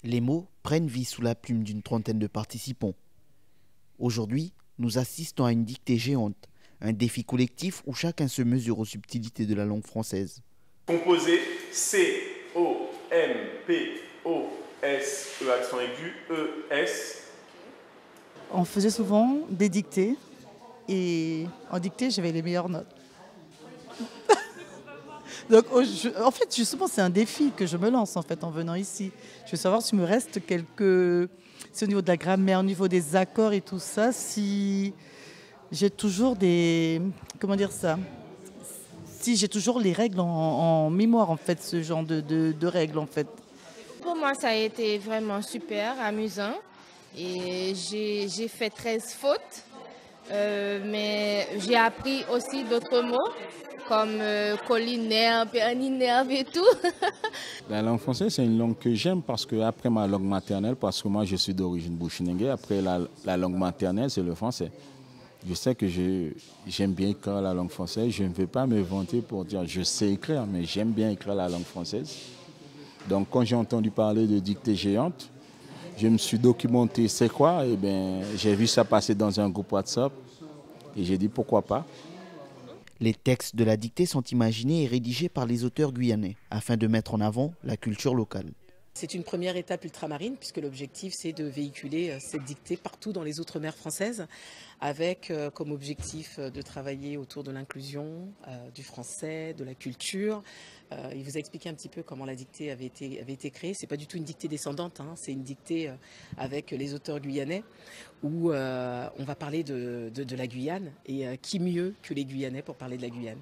Les mots prennent vie sous la plume d'une trentaine de participants. Aujourd'hui, nous assistons à une dictée géante, un défi collectif où chacun se mesure aux subtilités de la langue française. Composé C-O-M-P-O-S, E accent aigu, E-S. On faisait souvent des dictées et en dictée, j'avais les meilleures notes. Donc, en fait, justement, c'est un défi que je me lance en fait en venant ici. Je veux savoir s'il me reste quelques... C'est au niveau de la grammaire, au niveau des accords et tout ça, si j'ai toujours des... Comment dire ça? Si j'ai toujours les règles en mémoire, en fait, ce genre de règles, en fait. Pour moi, ça a été vraiment super, amusant. Et j'ai fait 13 fautes, mais j'ai appris aussi d'autres mots, comme cholinerve, péaninerve et tout. La langue française, c'est une langue que j'aime parce que après ma langue maternelle, parce que moi je suis d'origine bushinengue, après la langue maternelle, c'est le français. Je sais que j'aime bien écrire la langue française. Je ne vais pas me vanter pour dire je sais écrire, mais j'aime bien écrire la langue française. Donc quand j'ai entendu parler de dictée géante, je me suis documenté c'est quoi, et bien j'ai vu ça passer dans un groupe WhatsApp et j'ai dit pourquoi pas. Les textes de la dictée sont imaginés et rédigés par les auteurs guyanais afin de mettre en avant la culture locale. C'est une première étape ultramarine puisque l'objectif c'est de véhiculer cette dictée partout dans les outre-mer françaises avec comme objectif de travailler autour de l'inclusion, du français, de la culture. Il vous a expliqué un petit peu comment la dictée avait été créée. C'est pas du tout une dictée descendante, hein, c'est une dictée avec les auteurs guyanais où on va parler de la Guyane et qui mieux que les Guyanais pour parler de la Guyane.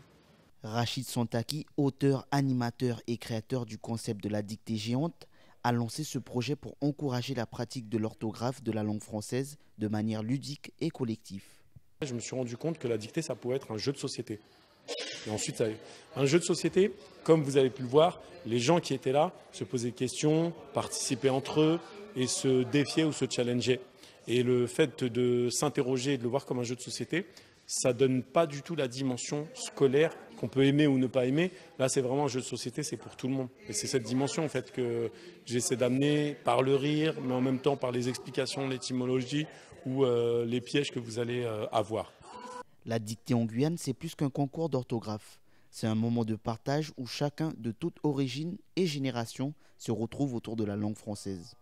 Rachid Sontaki, auteur, animateur et créateur du concept de la dictée géante, a lancé ce projet pour encourager la pratique de l'orthographe de la langue française de manière ludique et collective. Je me suis rendu compte que la dictée, ça pouvait être un jeu de société. Et ensuite, un jeu de société, comme vous avez pu le voir, les gens qui étaient là se posaient des questions, participaient entre eux et se défiaient ou se challengeaient. Et le fait de s'interroger et de le voir comme un jeu de société, ça ne donne pas du tout la dimension scolaire qu'on peut aimer ou ne pas aimer. Là, c'est vraiment un jeu de société, c'est pour tout le monde. Et c'est cette dimension en fait que j'essaie d'amener par le rire, mais en même temps par les explications, l'étymologie ou les pièges que vous allez avoir. La dictée en Guyane, c'est plus qu'un concours d'orthographe. C'est un moment de partage où chacun, de toute origine et génération, se retrouve autour de la langue française.